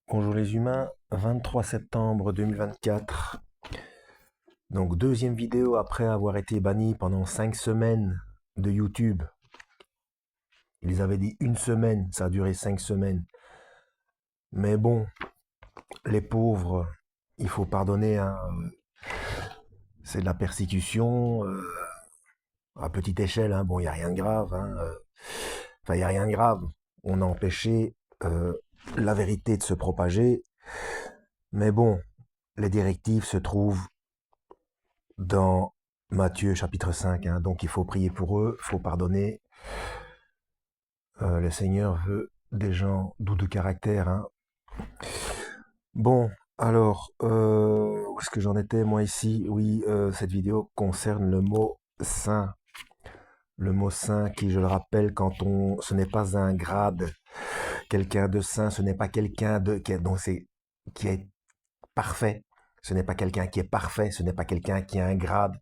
Bonjour les humains, 23 septembre 2024. Donc deuxième vidéo après avoir été banni pendant 5 semaines de YouTube. Ils avaient dit une semaine, ça a duré 5 semaines. Mais bon, les pauvres, il faut pardonner, hein. C'est de la persécution à petite échelle, hein. Bon, il n'y a rien de grave, hein. Enfin, il n'y a rien de grave. On a empêché la vérité de se propager. Mais bon, les directives se trouvent dans Matthieu chapitre 5, hein. Donc il faut prier pour eux, il faut pardonner. Le Seigneur veut des gens doux de caractère, hein. Bon, alors, où est-ce que j'en étais moi ici? Oui, cette vidéo concerne le mot saint. Le mot saint qui, je le rappelle, ce n'est pas un grade. Quelqu'un de saint, ce n'est pas quelqu'un qui est parfait. Ce n'est pas quelqu'un qui est parfait, ce n'est pas quelqu'un qui a un grade.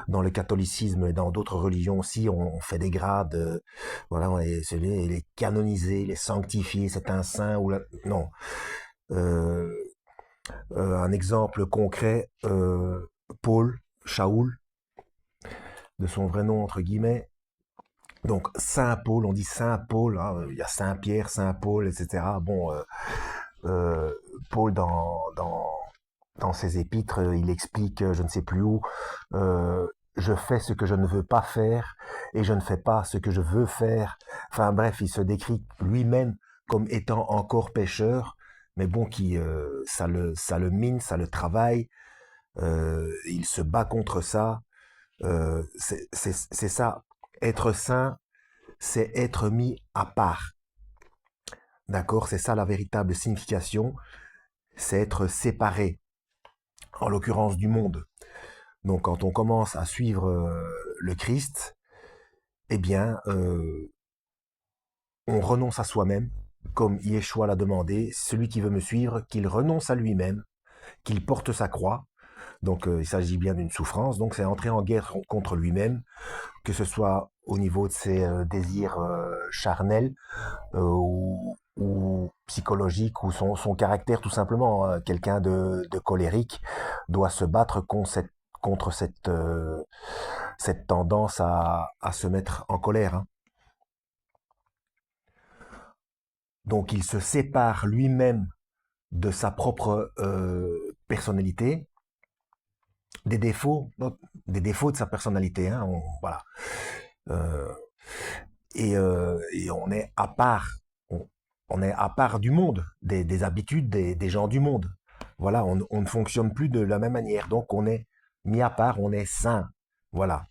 Dans le catholicisme et dans d'autres religions aussi, on fait des grades. Voilà, il est canonisé, il est sanctifié, c'est un saint ou non. Euh, un exemple concret, Paul, Shaoul, de son vrai nom entre guillemets. Donc Saint Paul, on dit Saint Paul, hein, il y a Saint Pierre, Saint Paul, etc. Bon, euh, Paul dans ses épîtres, il explique, je ne sais plus où, je fais ce que je ne veux pas faire et je ne fais pas ce que je veux faire. Enfin bref, il se décrit lui-même comme étant encore pécheur, mais bon, ça le mine, ça le travaille. Il se bat contre ça. C'est ça. Être saint, c'est être mis à part. D'accord? C'est ça la véritable signification. C'est être séparé, en l'occurrence du monde. Donc quand on commence à suivre le Christ, eh bien, on renonce à soi-même, comme Yeshua l'a demandé. Celui qui veut me suivre, qu'il renonce à lui-même, qu'il porte sa croix. Donc il s'agit bien d'une souffrance. Donc c'est entrer en guerre contre lui-même, que ce soit au niveau de ses désirs charnels ou psychologiques ou son caractère tout simplement. Quelqu'un de colérique doit se battre contre cette tendance à se mettre en colère, hein. Donc il se sépare lui-même de sa propre personnalité, des défauts, des défauts de sa personnalité, hein, voilà. Euh, et on est à part, on est à part du monde, des habitudes des gens du monde. Voilà, on ne fonctionne plus de la même manière, donc on est mis à part, on est sain. Voilà.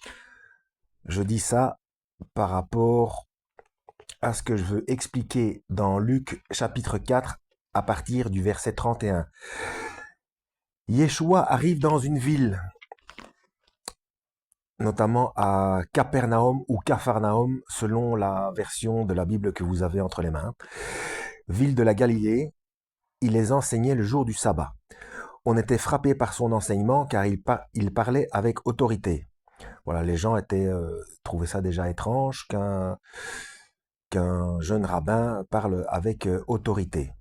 Je dis ça par rapport à ce que je veux expliquer dans Luc chapitre 4 à partir du verset 31. Yeshua arrive dans une ville, notamment à Capernaum ou Capharnaüm, selon la version de la Bible que vous avez entre les mains. Ville de la Galilée, il les enseignait le jour du sabbat. On était frappé par son enseignement car il parlait avec autorité. Voilà, les gens trouvaient ça déjà étrange qu'un jeune rabbin parle avec autorité.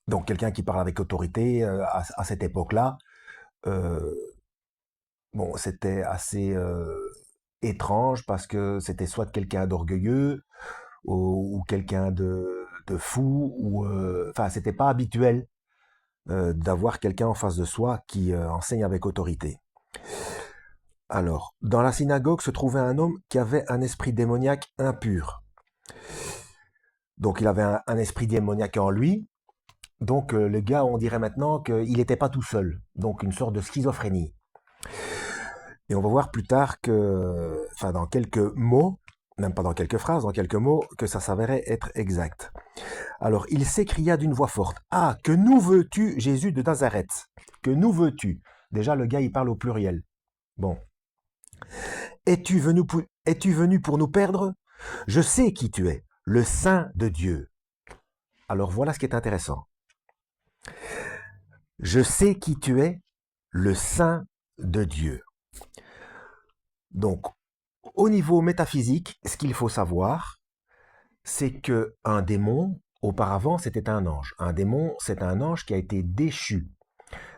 Donc quelqu'un qui parle avec autorité à cette époque-là, euh, bon, c'était assez étrange parce que c'était soit quelqu'un d'orgueilleux ou quelqu'un de fou ou enfin c'était pas habituel d'avoir quelqu'un en face de soi qui enseigne avec autorité. Alors, dans la synagogue se trouvait un homme qui avait un esprit démoniaque impur. Donc il avait un esprit démoniaque en lui. Donc le gars, on dirait maintenant qu'il n'était pas tout seul. Donc une sorte de schizophrénie. Et on va voir plus tard que, enfin dans quelques mots, même pas dans quelques phrases, dans quelques mots, que ça s'avérait être exact. Alors il s'écria d'une voix forte, ah, que nous veux-tu, Jésus de Nazareth? Que nous veux-tu? Déjà le gars il parle au pluriel. Bon. Es-tu venu pour nous perdre? Je sais qui tu es, le Saint de Dieu. Alors voilà ce qui est intéressant. Je sais qui tu es, le Saint de Dieu. Donc, au niveau métaphysique, ce qu'il faut savoir, c'est que un démon Auparavant, c'était un ange. Un démon, c'est un ange qui a été déchu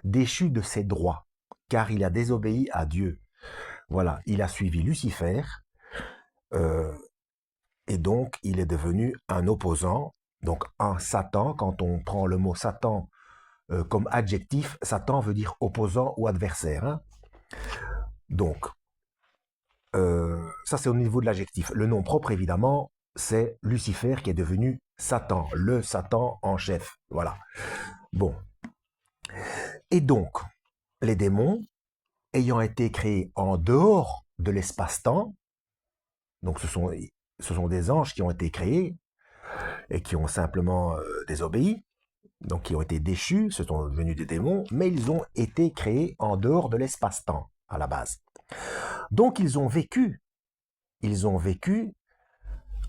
de ses droits, car il a désobéi à Dieu. Voilà, il a suivi Lucifer, euh, et donc il est devenu un opposant, donc un Satan. Quand on prend le mot Satan comme adjectif, Satan veut dire opposant ou adversaire, hein. Donc, ça c'est au niveau de l'adjectif. Le nom propre, évidemment, c'est Lucifer qui est devenu Satan, le Satan en chef. Voilà. Bon. Et donc, les démons, ayant été créés en dehors de l'espace-temps, donc ce sont des anges qui ont été créés et qui ont simplement désobéi, donc qui ont été déchus, ce sont devenus des démons, mais ils ont été créés en dehors de l'espace-temps à la base. Donc ils ont vécu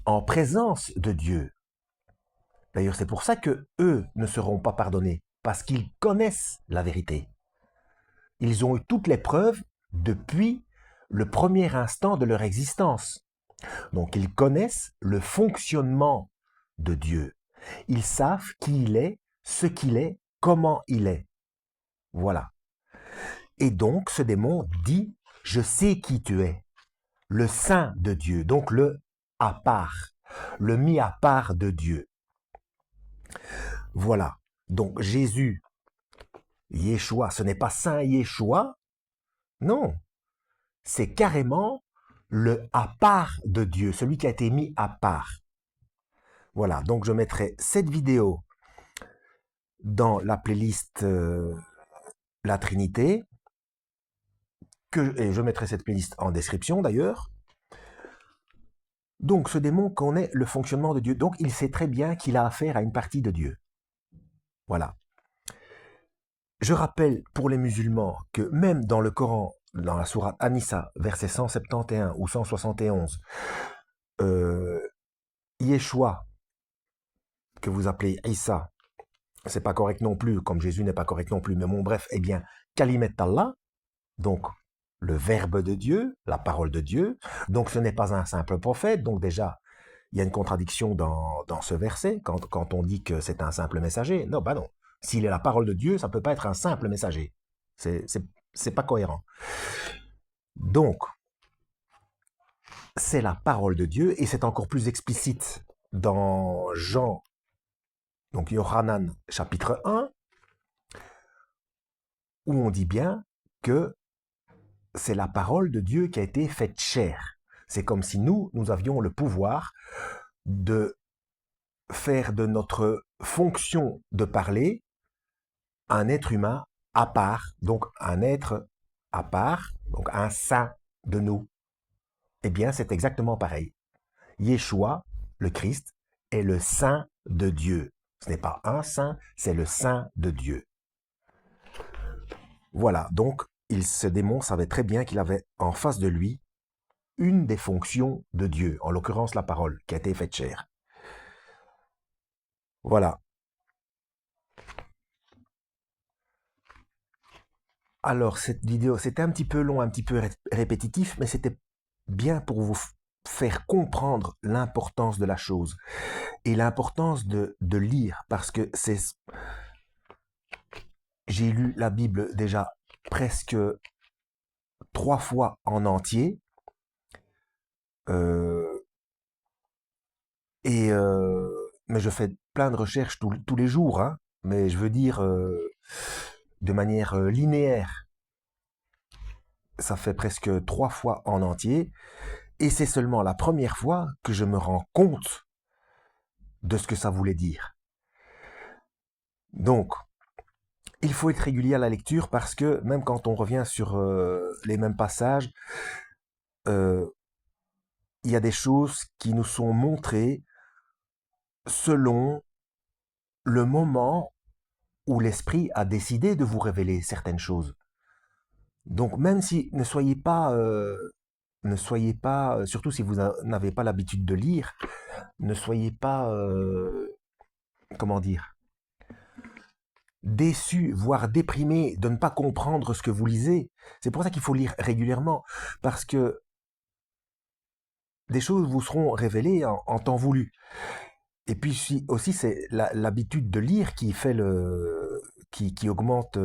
en présence de Dieu. D'ailleurs, c'est pour ça que eux ne seront pas pardonnés, parce qu'ils connaissent la vérité. Ils ont eu toutes les preuves depuis le premier instant de leur existence. Donc, ils connaissent le fonctionnement de Dieu. Ils savent qui il est, ce qu'il est, comment il est. Voilà. Et donc, ce démon dit, je sais qui tu es, le saint de Dieu, donc le à part, le mis à part de Dieu. Voilà. Donc, Jésus, Yeshua, ce n'est pas Saint Yeshua, non. C'est carrément le à part de Dieu, celui qui a été mis à part. Voilà, donc je mettrai cette vidéo dans la playlist La Trinité, et je mettrai cette playlist en description d'ailleurs. Donc ce démon connaît le fonctionnement de Dieu, donc il sait très bien qu'il a affaire à une partie de Dieu. Voilà. Je rappelle pour les musulmans que même dans le Coran, dans la sourate An-Nisa, verset 171 ou 171, Yeshua, que vous appelez Issa, c'est pas correct non plus, comme Jésus n'est pas correct non plus, mais bon bref, eh bien, Kalimet Allah, donc le verbe de Dieu, la parole de Dieu, donc ce n'est pas un simple prophète, donc déjà, il y a une contradiction dans ce verset, quand on dit que c'est un simple messager. Non, bah non. S'il est la parole de Dieu, ça ne peut pas être un simple messager. C'est pas cohérent. Donc, c'est la parole de Dieu, et c'est encore plus explicite dans Jean, donc Yohanan, chapitre 1, où on dit bien que c'est la parole de Dieu qui a été faite chair. C'est comme si nous avions le pouvoir de faire de notre fonction de parler un être humain à part, donc un être à part, donc un saint de nous. Eh bien, c'est exactement pareil. Yeshua, le Christ, est le saint de Dieu. Ce n'est pas un saint, c'est le saint de Dieu. Voilà, donc ce démon savait très bien qu'il avait en face de lui une des fonctions de Dieu, en l'occurrence la parole, qui a été faite chair. Voilà. Alors, cette vidéo, c'était un petit peu long, un petit peu répétitif, mais c'était bien pour vous faire comprendre l'importance de la chose et l'importance de lire, parce que j'ai lu la Bible déjà presque 3 fois en entier, euh, mais je fais plein de recherches tous les jours, hein, mais je veux dire de manière linéaire. Ça fait presque 3 fois en entier, et c'est seulement la première fois que je me rends compte de ce que ça voulait dire. Donc, il faut être régulier à la lecture, parce que même quand on revient sur les mêmes passages, il y a des choses qui nous sont montrées selon le moment où l'esprit a décidé de vous révéler certaines choses. Donc même si ne soyez pas, surtout si vous n'avez pas l'habitude de lire, ne soyez pas, comment dire, déçu, voire déprimé de ne pas comprendre ce que vous lisez. C'est pour ça qu'il faut lire régulièrement, parce que des choses vous seront révélées en temps voulu. Et puis aussi, c'est l'habitude de lire qui fait qui augmente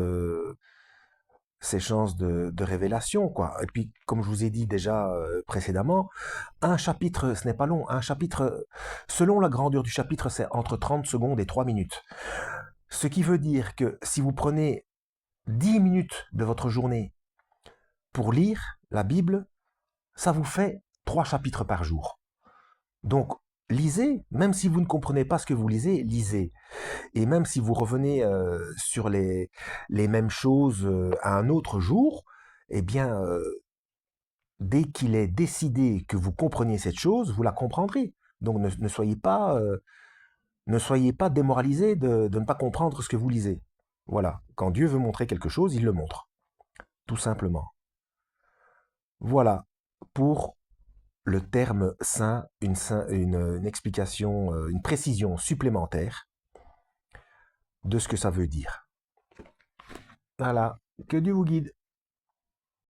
ses chances de révélation, quoi. Et puis, comme je vous ai dit déjà précédemment, un chapitre, ce n'est pas long. Un chapitre, selon la grandeur du chapitre, c'est entre 30 secondes et 3 minutes. Ce qui veut dire que si vous prenez 10 minutes de votre journée pour lire la Bible, ça vous fait 3 chapitres par jour. Donc, lisez, même si vous ne comprenez pas ce que vous lisez, lisez. Et même si vous revenez sur les mêmes choses à un autre jour, eh bien, dès qu'il est décidé que vous compreniez cette chose, vous la comprendrez. Donc ne soyez pas démoralisé de ne pas comprendre ce que vous lisez. Voilà, quand Dieu veut montrer quelque chose, il le montre, tout simplement. Voilà pour le terme saint, une explication, une précision supplémentaire de ce que ça veut dire. Voilà, que Dieu vous guide.